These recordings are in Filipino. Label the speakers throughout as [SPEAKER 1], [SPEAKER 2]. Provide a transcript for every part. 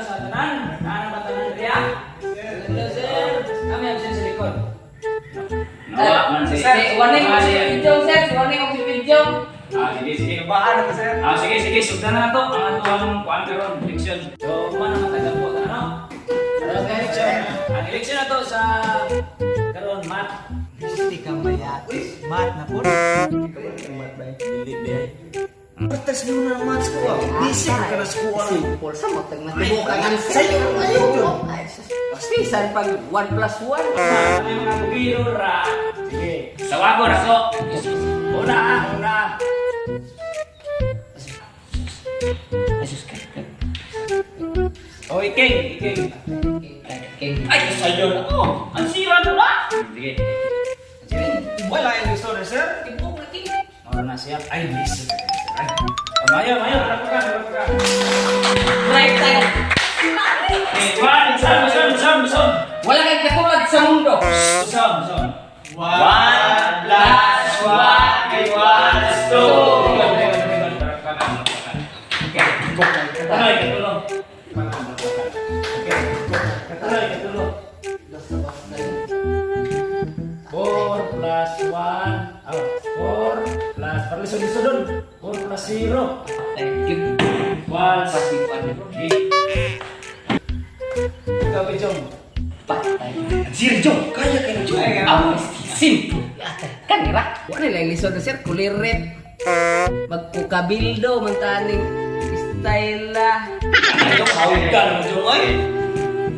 [SPEAKER 1] sa tanan. Nana ba tanan diya? Hello sir. Kami absen sa likod.
[SPEAKER 2] Nawa man si
[SPEAKER 3] Warning mo si video, sir. Warning mo si video.
[SPEAKER 2] sige.
[SPEAKER 1] Bahan na sir.
[SPEAKER 2] Sige, sugdan na to. Ang atuang kuan karon election.
[SPEAKER 1] So, mana matagal po ano? Karon election. Ang election na to sa karon mat.
[SPEAKER 4] Hindi ka mayat. Mat na po. Mat ba? Dili. Pertes mo na mat ko. Busy ka na school.
[SPEAKER 3] Simple sa matag na tibukan ang sayo. Spisan pag 1+1.
[SPEAKER 1] May mga bugiro ra. Sige.
[SPEAKER 2] Sawagon ako.
[SPEAKER 1] Una. Oh, iking.
[SPEAKER 2] Ay, sayo na ko. Ang sira mo na. Sige.
[SPEAKER 4] Wala yung gusto na sir.
[SPEAKER 1] Moro na siya. Ay, listen. Ay. Oh, mayo. Rapakan.
[SPEAKER 3] Right side.
[SPEAKER 2] Son.
[SPEAKER 3] Wala kang katulad sa mundo.
[SPEAKER 2] Son. 1 + 1 = 2. Ay, katulong.
[SPEAKER 1] Katulong. 4 plus 1. 4 plus. Para lisod-lisodon. 4 plus 0.
[SPEAKER 3] Thank you.
[SPEAKER 2] 1
[SPEAKER 3] Pasipan.
[SPEAKER 1] Ikaw, Bijong.
[SPEAKER 3] Patay. Sir Jong, kaya kayo Jong. Ang simple. Kan ira. Wala lang lisod na sir, kulirit. Magkukabildo man taning style lah.
[SPEAKER 1] Ikaw, kawin ka naman, Bijong. Ay,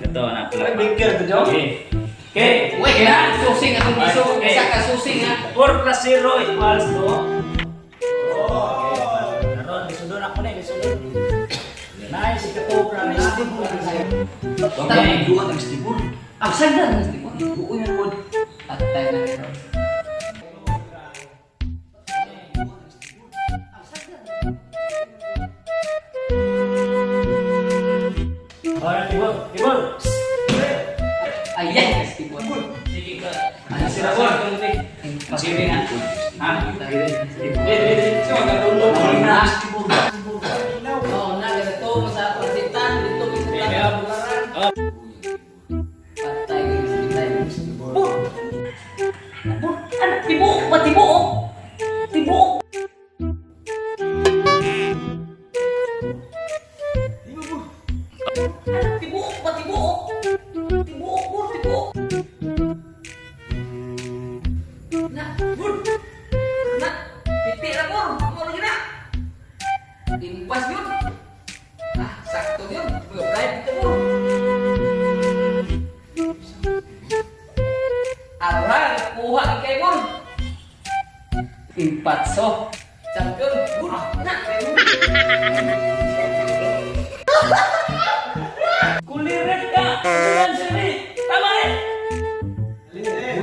[SPEAKER 2] Ito na pala.
[SPEAKER 1] may bigger, Bijong.
[SPEAKER 2] Okay.
[SPEAKER 3] Wait na, susing atong iso.
[SPEAKER 2] Okay.
[SPEAKER 3] Isa ka susing ha.
[SPEAKER 1] 4 plus 0 equals 2. Karon, lisodon ako na, lisodon. Nice, ikatopra na istibul.
[SPEAKER 3] Tama, dua ang stibul. Ang sanda ng stibul. Buo yung wood. Patay na meron.
[SPEAKER 1] Alright, tibol.
[SPEAKER 3] Ayan, stibul.
[SPEAKER 2] Sige ka.
[SPEAKER 3] Ano
[SPEAKER 2] Sira ko. Sige nga. Ha?
[SPEAKER 1] So, nagulong mo na.
[SPEAKER 3] Oo, na, ganito, masarap ang sitan, dito,
[SPEAKER 1] Kaya,
[SPEAKER 3] patay ng stibul. Ano, tibuok ba, tibuok? Tibuok. Tibuok ba, tibuok? Tibuok po, tibuok. Na, good. Na, piti na po. Ano lagi na? Impas yun. Ah, sakto yun. Bribe ito po. Aral, kuha ni kay Bon. Impatso. Champion. Good. Na,
[SPEAKER 1] kuliret ka. Kuliran sini. Tama eh.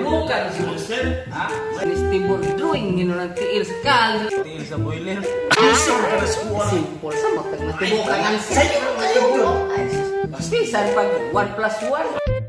[SPEAKER 3] bulukan si Sir. Ha? Manis tibur drawing ngino ng tiil sa kal.
[SPEAKER 4] Tingin sa boiler. Busy ka na school.
[SPEAKER 3] Simple sa matag na tibukan ang sayo. Spisan pag 1+1.